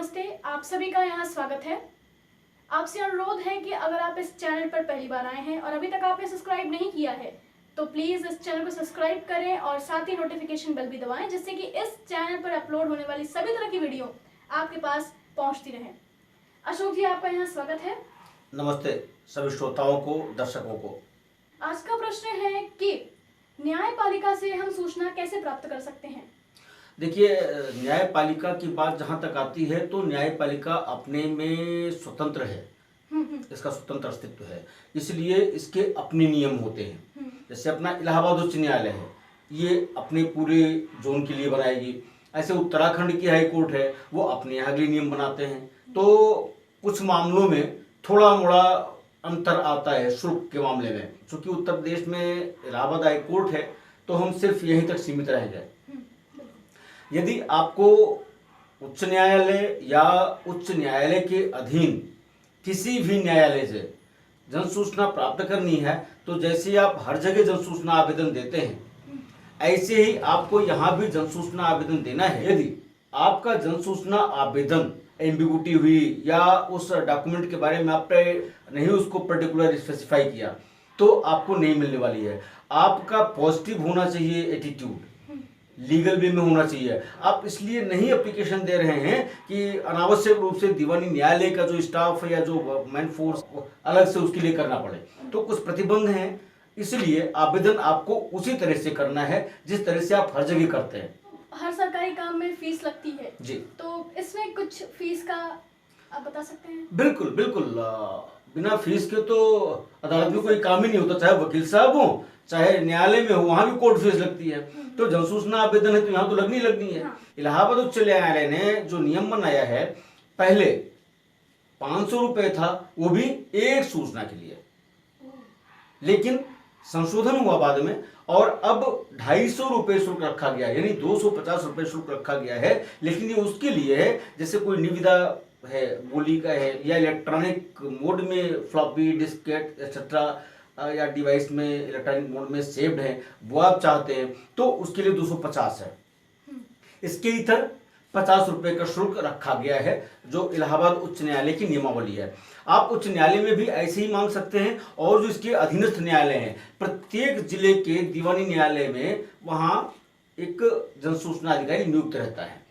नमस्ते, आप सभी का यहाँ स्वागत है। आपसे अनुरोध है कि अगर आप इस चैनल पर पहली बार आए हैं और अभी तक आपने सब्सक्राइब नहीं किया है तो प्लीज़ इस चैनल को सब्सक्राइब करें और साथ ही नोटिफिकेशन बेल भी दबाएं, जिससे कि इस चैनल पर अपलोड होने वाली सभी तरह की वीडियो आपके पास पहुंचती रहे। अशोक जी, आपका यहाँ स्वागत है। नमस्ते सभी श्रोताओं को, दर्शकों को। आज का प्रश्न है कि न्यायपालिका से हम सूचना कैसे प्राप्त कर सकते हैं। देखिए, न्यायपालिका की बात जहाँ तक आती है तो न्यायपालिका अपने में स्वतंत्र है। इसका स्वतंत्र अस्तित्व है, इसलिए इसके अपने नियम होते हैं। जैसे अपना इलाहाबाद उच्च न्यायालय है, ये अपने पूरे जोन के लिए बनाएगी। ऐसे उत्तराखंड की हाई कोर्ट है, वो अपने यहाँ के लिए नियम बनाते हैं। तो कुछ मामलों में थोड़ा मोड़ा अंतर आता है शुल्क के मामले में। चूंकि उत्तर प्रदेश में इलाहाबाद हाई कोर्ट है तो हम सिर्फ यहीं तक सीमित रह गए। यदि आपको उच्च न्यायालय या उच्च न्यायालय के अधीन किसी भी न्यायालय से जन सूचना प्राप्त करनी है तो जैसे आप हर जगह जन सूचना आवेदन देते हैं, ऐसे ही आपको यहाँ भी जन सूचना आवेदन देना है। यदि आपका जन सूचना आवेदन एम्बिगुटी हुई या उस डॉक्यूमेंट के बारे में आपने नहीं उसको पर्टिकुलर स्पेसिफाई किया तो आपको नहीं मिलने वाली है। आपका पॉजिटिव होना चाहिए एटीट्यूड, लीगल वे में होना चाहिए। आप इसलिए नहीं एप्लीकेशन दे रहे हैं कि अनावश्यक रूप से दीवानी न्यायालय का जो स्टाफ है या जो मैन फोर्स अलग से उसके लिए करना पड़े, तो कुछ प्रतिबंध हैं। इसलिए आवेदन आपको उसी तरह से करना है जिस तरह से आप हर जगह करते हैं। हर सरकारी काम में फीस लगती है जी, तो इसमें कुछ फीस का आप बता सकते हैं। बिल्कुल बिल्कुल। बिना फीस के तो अदालत में कोई काम ही नहीं होता, चाहे वकील साहब हो चाहे न्यायालय में हो, वहां भी कोर्ट फीस लगती है। तो जन सूचना आवेदन है तो यहाँ तो लगनी है। हाँ। इलाहाबाद उच्च न्यायालय ने जो नियम बनाया है, पहले 500 रुपए था, वो भी एक सूचना के लिए, लेकिन संशोधन हुआ बाद में और अब 250 रुपए शुल्क रखा गया है, यानी 250 रुपए शुल्क रखा गया है। लेकिन ये उसके लिए है जैसे कोई निविदा है, बोली का है, या इलेक्ट्रॉनिक मोड में फ्लॉपी डिस्केट एक्सेट्रा या डिवाइस में इलेक्ट्रॉनिक मोड में सेव्ड है, वो आप चाहते हैं तो उसके लिए 250 है। इसके इतर 50 रुपए का शुल्क रखा गया है, जो इलाहाबाद उच्च न्यायालय की नियमावली है। आप उच्च न्यायालय में भी ऐसे ही मांग सकते हैं। और जो इसके अधीनस्थ न्यायालय हैं, प्रत्येक जिले के दीवानी न्यायालय में वहां एक जन सूचना अधिकारी नियुक्त रहता है।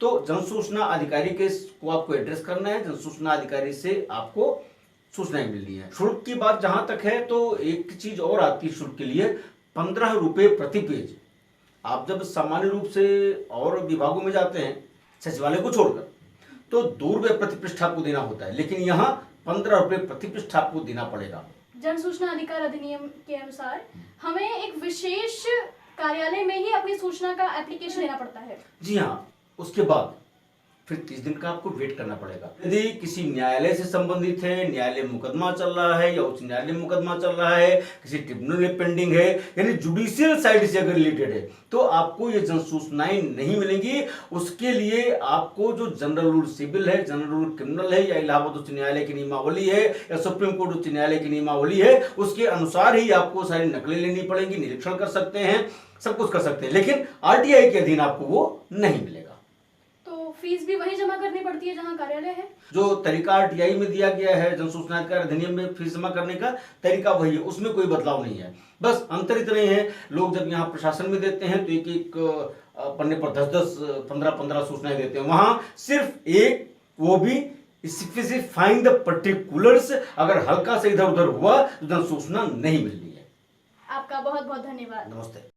तो जन सूचना अधिकारी के को आपको एड्रेस करना है, जन सूचना अधिकारी से आपको सूचनाएं मिलनी है। शुल्क की बात जहां तक है तो एक चीज और आती है शुल्क के लिए, 15 रुपए प्रति पेज। आप जब सामान्य रूप से और विभागों में जाते हैं सचिवालय को छोड़कर तो 2 रुपए प्रति पृष्ठ आपको देना होता है, लेकिन यहाँ 15 रुपए प्रति पृष्ठ आपको देना पड़ेगा। जन सूचना अधिकार अधिनियम के अनुसार हमें एक विशेष कार्यालय में ही अपनी सूचना का एप्लीकेशन देना पड़ता है। जी हाँ, उसके बाद फिर 30 दिन का आपको वेट करना पड़ेगा। यदि किसी न्यायालय से संबंधित है, न्यायालय मुकदमा चल रहा है या उच्च न्यायालय मुकदमा चल रहा है, किसी ट्रिब्यूनल में पेंडिंग है, यानी जुडिशियल साइड से अगर रिलेटेड है तो आपको ये जन सूचनाएं नहीं मिलेंगी। उसके लिए आपको जो जनरल रूल सिविल है, जनरल रूल क्रिमिनल है, या इलाहाबाद उच्च न्यायालय की नियमावली है, या सुप्रीम कोर्ट उच्च न्यायालय की नियमावली है, उसके अनुसार ही आपको सारी नकलें लेनी पड़ेंगी। निरीक्षण कर सकते हैं, सब कुछ कर सकते हैं, लेकिन आरटीआई के अधीन आपको वो नहीं मिलेगा। फीस भी वही जमा करनी पड़ती है जहां कार्यालय है। जो तरीका आरटीआई में दिया गया है, जन सूचना अधिकार अधिनियम में फीस जमा करने का तरीका वही है, उसमें कोई बदलाव नहीं है। बस अंतर इतना ही है, लोग जब यहाँ प्रशासन में देते हैं तो एक एक पन्ने पर 10-10, 15-15 सूचनाएं देते हैं। वहां सिर्फ एक, वो भी स्पेसिफाइंग द पर्टिकुलर्स। अगर हल्का से इधर उधर हुआ तो जन सूचना नहीं मिलनी है। आपका बहुत बहुत धन्यवाद। नमस्ते।